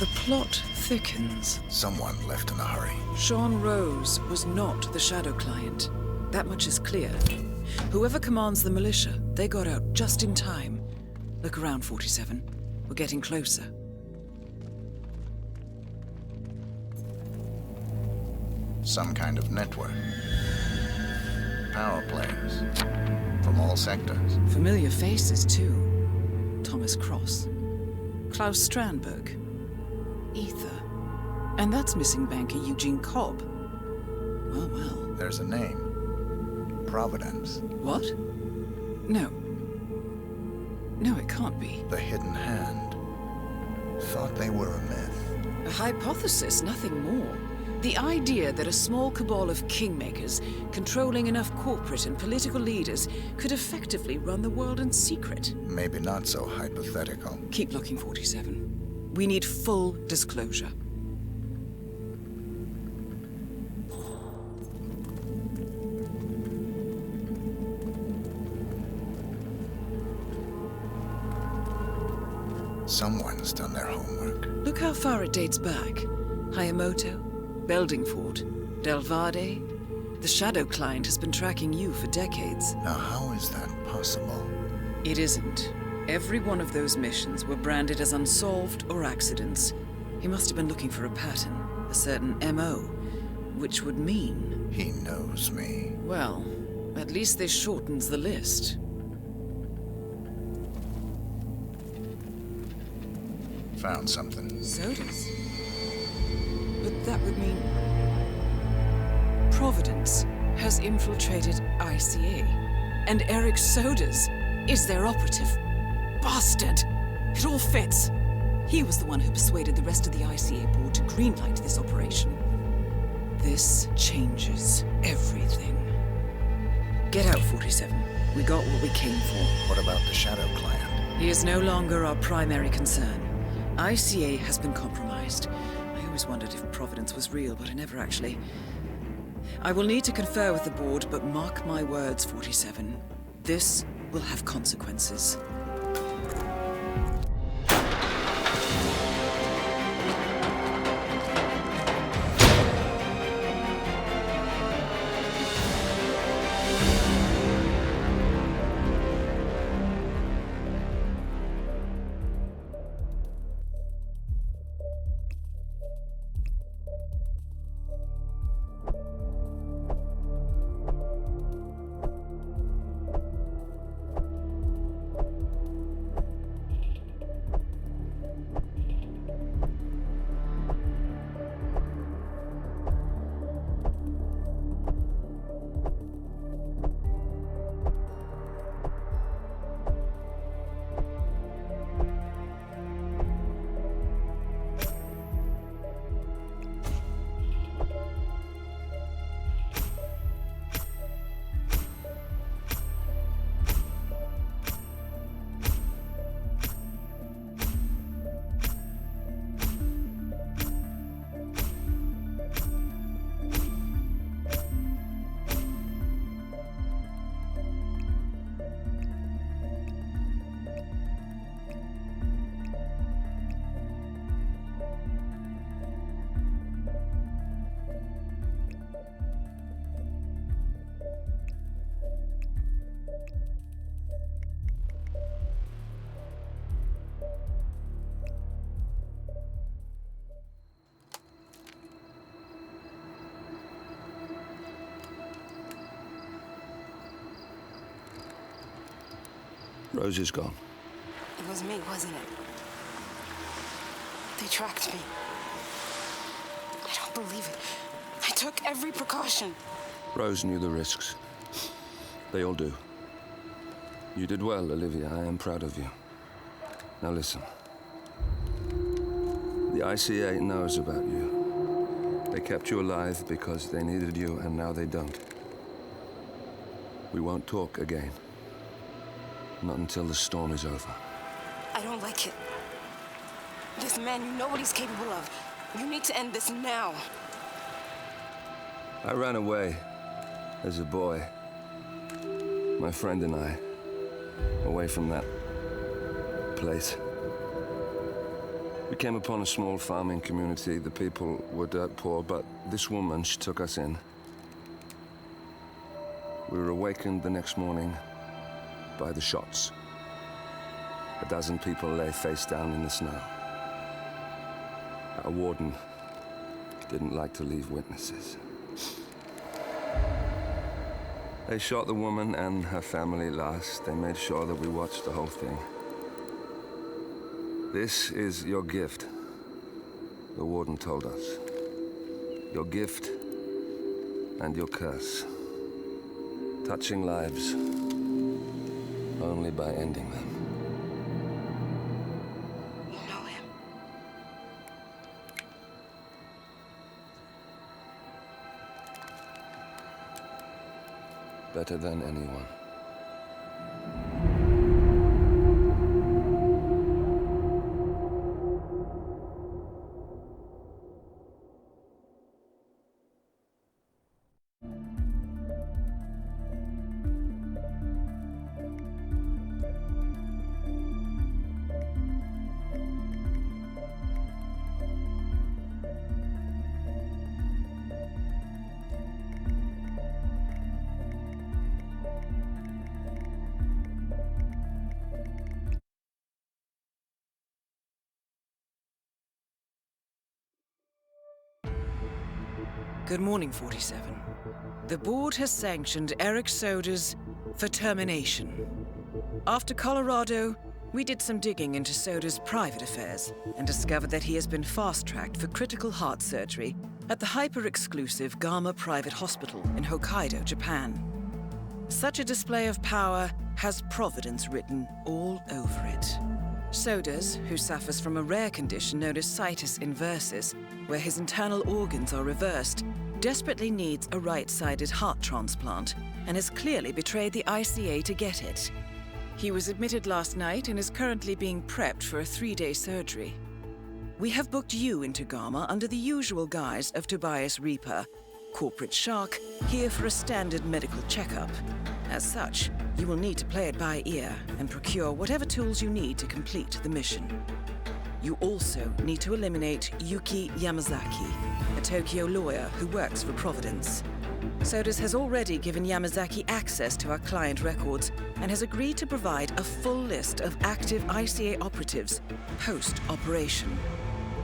The plot thickens. Someone left in a hurry. Sean Rose was not the Shadow Client. That much is clear. Whoever commands the militia, they got out just in time. Look around, 47. We're getting closer. Some kind of network. Power planes. From all sectors. Familiar faces, too. Thomas Cross. Klaus Strandberg. Ether. And that's missing banker Eugene Cobb. Well, well. There's a name. Providence. What? No. No, it can't be. The Hidden Hand. Thought they were a myth. A hypothesis, nothing more. The idea that a small cabal of kingmakers, controlling enough corporate and political leaders, could effectively run the world in secret. Maybe not so hypothetical. Keep looking, 47. We need full disclosure. Someone's done their homework. Look how far it dates back. Hayamoto, Beldingford, Delvade. The Shadow Client has been tracking you for decades. Now, how is that possible? It isn't. Every one of those missions were branded as unsolved or accidents. He must have been looking for a pattern, a certain MO, which would mean... He knows me. Well, at least this shortens the list. Found something. Sodas? But that would mean... Providence has infiltrated ICA. And Eric Sodas is their operative. Bastard! It all fits. He was the one who persuaded the rest of the ICA board to greenlight this operation. This changes everything. Get out, 47. We got what we came for. What about the Shadow Client? He is no longer our primary concern. ICA has been compromised. I always wondered if Providence was real, but I never actually... I will need to confer with the board, but mark my words, 47. This will have consequences. Rose is gone. It was me, wasn't it? They tracked me. I don't believe it. I took every precaution. Rose knew the risks. They all do. You did well, Olivia. I am proud of you. Now listen. The ICA knows about you. They kept you alive because they needed you, and now they don't. We won't talk again. Not until the storm is over. I don't like it. This man, you know what he's capable of. You need to end this now. I ran away as a boy. My friend and I. Away from that place. We came upon a small farming community. The people were dirt poor, but this woman, she took us in. We were awakened the next morning by the shots. A dozen people lay face down in the snow. Our warden didn't like to leave witnesses. They shot the woman and her family last. They made sure that we watched the whole thing. This is your gift, the warden told us. Your gift and your curse. Touching lives only by ending them. You know him? Better than anyone. Good morning, 47. The board has sanctioned Eric Soda's for termination. After Colorado, we did some digging into Soda's private affairs and discovered that he has been fast-tracked for critical heart surgery at the hyper-exclusive Gama Private Hospital in Hokkaido, Japan. Such a display of power has Providence written all over it. Sodas, who suffers from a rare condition known as situs inversus, where his internal organs are reversed, desperately needs a right-sided heart transplant and has clearly betrayed the ICA to get it. He was admitted last night and is currently being prepped for a 3-day surgery. We have booked you into Gama under the usual guise of Tobias Reaper, corporate shark, here for a standard medical checkup. As such, you will need to play it by ear and procure whatever tools you need to complete the mission. You also need to eliminate Yuki Yamazaki, a Tokyo lawyer who works for Providence. Sodas has already given Yamazaki access to our client records and has agreed to provide a full list of active ICA operatives post-operation.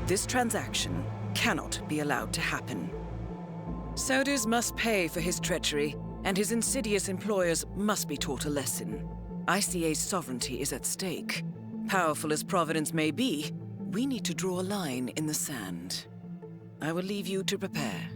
This transaction cannot be allowed to happen. Sodas must pay for his treachery, and his insidious employers must be taught a lesson. ICA's sovereignty is at stake. Powerful as Providence may be, we need to draw a line in the sand. I will leave you to prepare.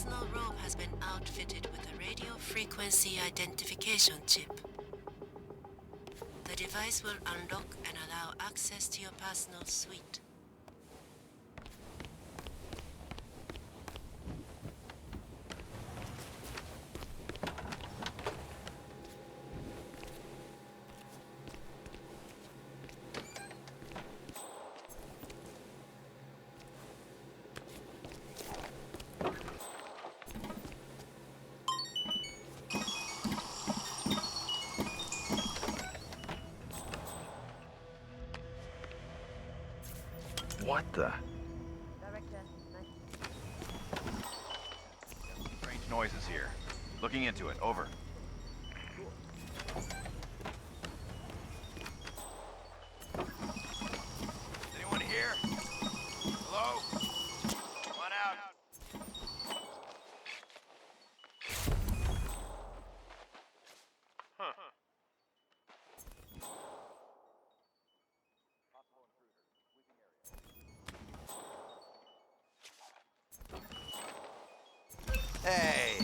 personal robe has been outfitted with a radio frequency identification chip. The device will unlock and allow access to your personal suite. What the? Director, Strange noises here. Looking into it. Over. Is anyone here? Hello? One out. Huh. Hey!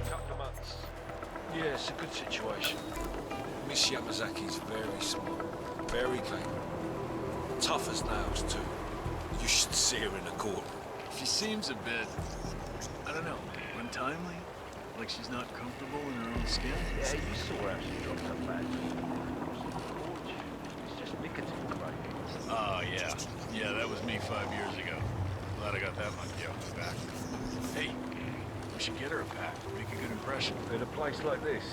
Couple of months. Yeah, it's a good situation. Miss Yamazaki's very smart, very capable. Tough as nails, too. You should see her in a courtroom. She seems a bit, I don't know, untimely? Like she's not comfortable in her own skin? Yeah, you saw how she dropped her badge. It's just nicotine craving. Oh, yeah. Yeah, that was me 5 years ago. Glad I got that monkey off my back. Hey, we should get her a pack. Make a good impression. In a place like this.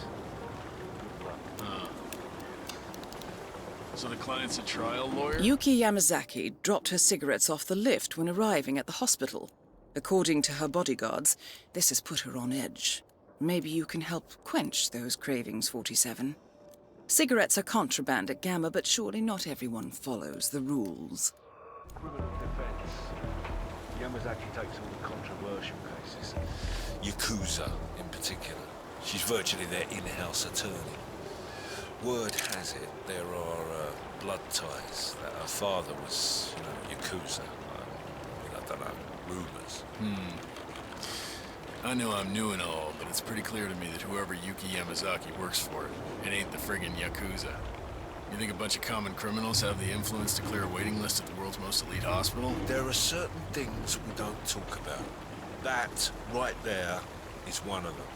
So the client's a trial lawyer? Yuki Yamazaki dropped her cigarettes off the lift when arriving at the hospital. According to her bodyguards, this has put her on edge. Maybe you can help quench those cravings, 47. Cigarettes are contraband at Gamma, but surely not everyone follows the rules. Criminal defense. Yamazaki takes all the controversial cases. Yakuza, in particular. She's virtually their in-house attorney. Word has it there are blood ties, that her father was, Yakuza. I don't know, rumours. I know I'm new and all, but it's pretty clear to me that whoever Yuki Yamazaki works for, it ain't the friggin' Yakuza. You think a bunch of common criminals have the influence to clear a waiting list at the world's most elite hospital? There are certain things we don't talk about. That, right there, is one of them.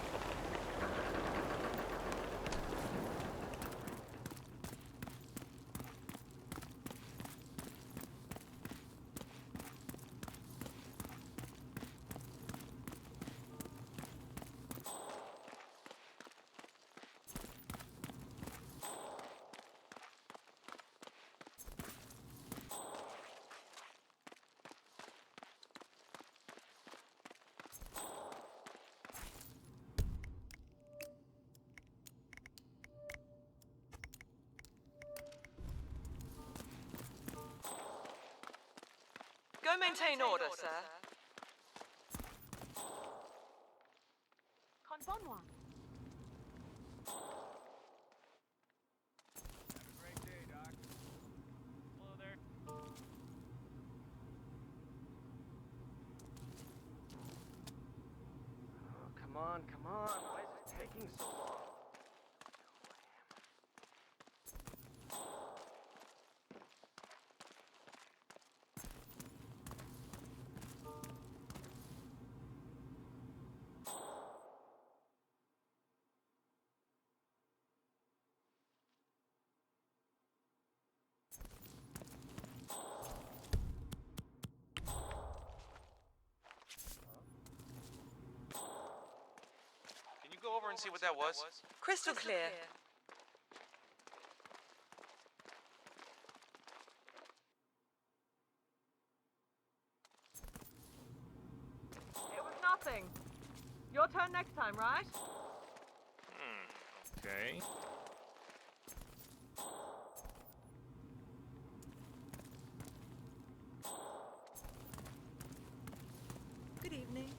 Go maintain order, sir. Konbanwa. Come on, come on. Why is it taking so long? over and see what that was? Crystal clear. It was nothing. Your turn next time, right? Okay. Good evening.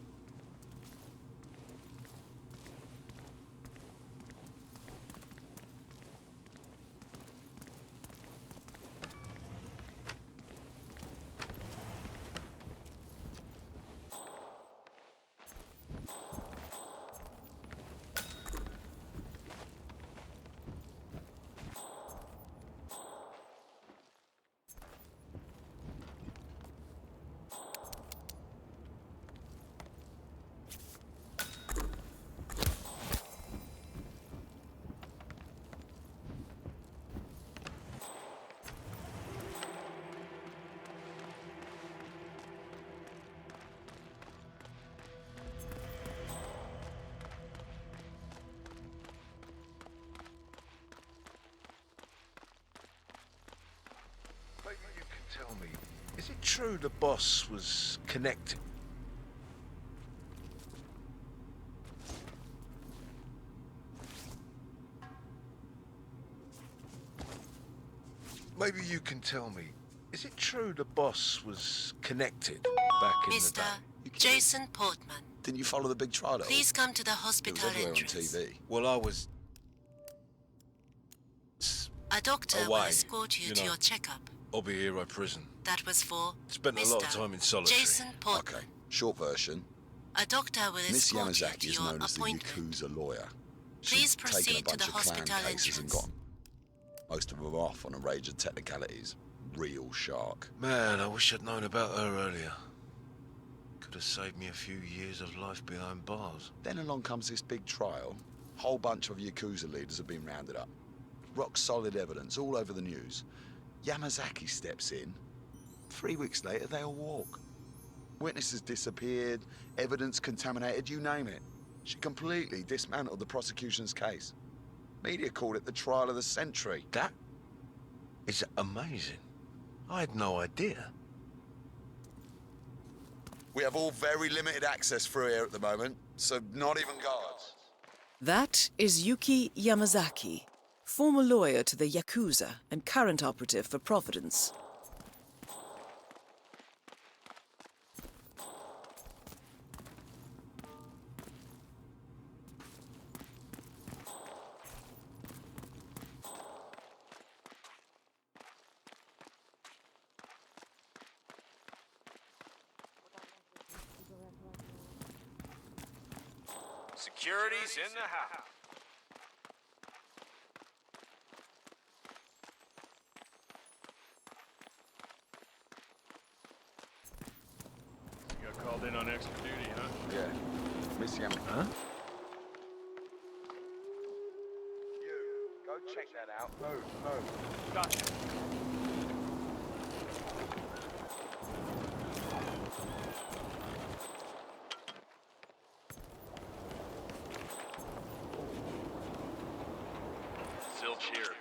Maybe you can tell me, is it true the boss was connected? Maybe you can tell me, is it true the boss was connected back in Mr. the day? Jason Portman, Didn't you follow the big trial? please come to the It was hospital everywhere on entrance. TV. Well, I was A doctor will away, escort you to know. your checkup. Obihiro prison. That was for Spent a lot of Mr. time in solitary. Jason Portman. Okay, short version. A doctor will Miss escort you Yamazaki to is your known as the appointment. Yakuza lawyer. Please She's taken a proceed to bunch the of clan hospital cases and entrance. gone. Most of them off on a range of technicalities. Real shark. Man, I wish I'd known about her earlier. Could have saved me a few years of life behind bars. Then along comes this big trial. Whole bunch of Yakuza leaders have been rounded up. Rock solid evidence all over the news. Yamazaki steps in. 3 weeks later, they all walk. Witnesses disappeared, evidence contaminated, you name it. She completely dismantled the prosecution's case. Media called it the trial of the century. That is amazing. I had no idea. We have all very limited access through here at the moment, so not even guards. That is Yuki Yamazaki, former lawyer to the Yakuza and current operative for Providence. Security's in the house. You got called in on extra duty, huh? Yeah. Miss Yamazaki. Huh? You, go check that out. Move. Gotcha. Zilch here.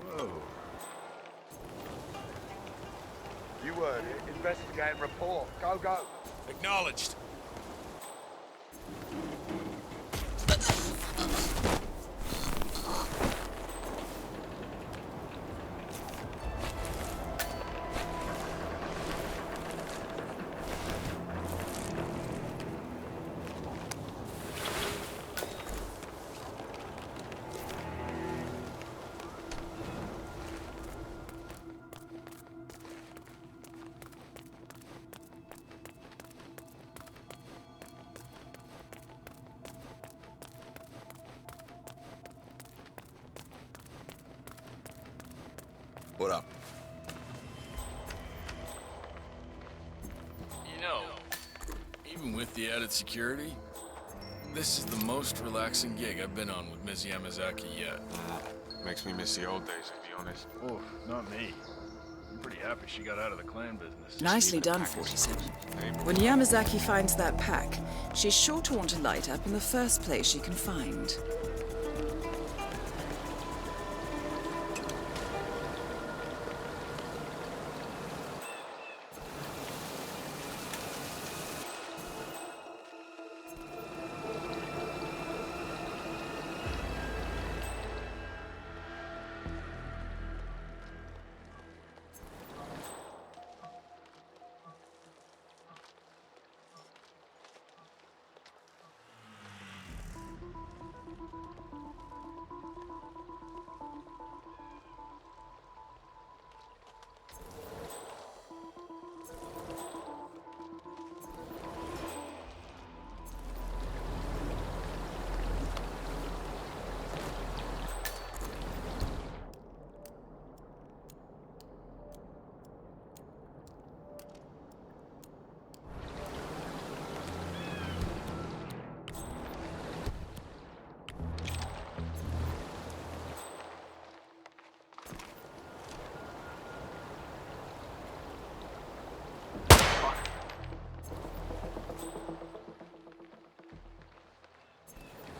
Whoa. You heard it. Investigate and report. Go, go. Acknowledged. What up? You know, even with the added security, this is the most relaxing gig I've been on with Ms. Yamazaki yet. Makes me miss the old days, to be honest. Oh, not me. Pretty happy she got out of the clan business. Nicely done, 47. When Yamazaki finds that pack, she's sure to want to light up in the first place she can find.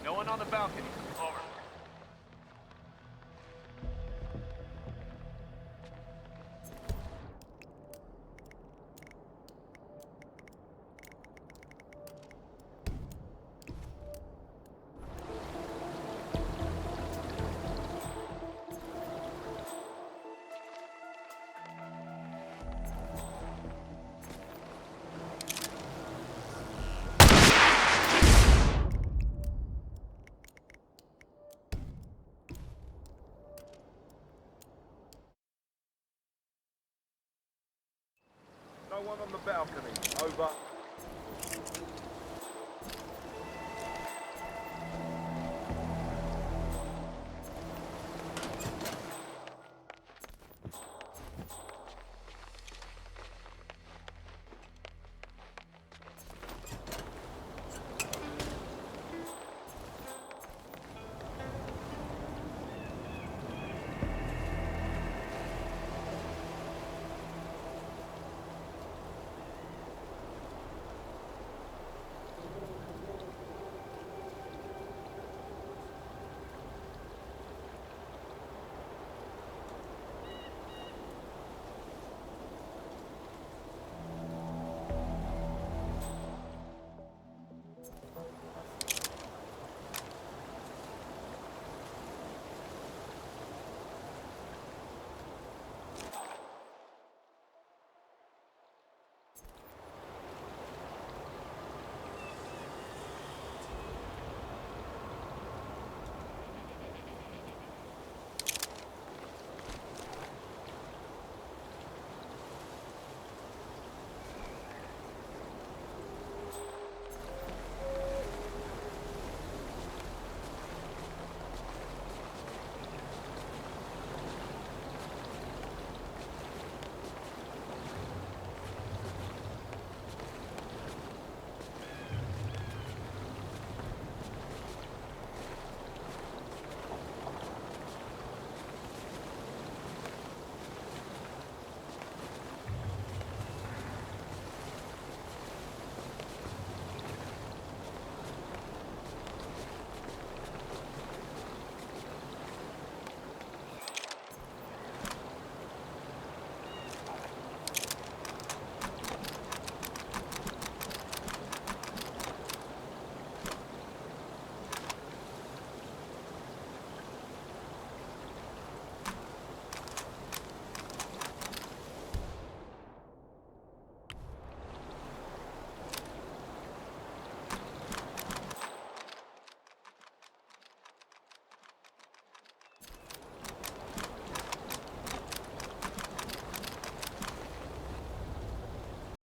No one on the balcony. Over. No one on the balcony. Over.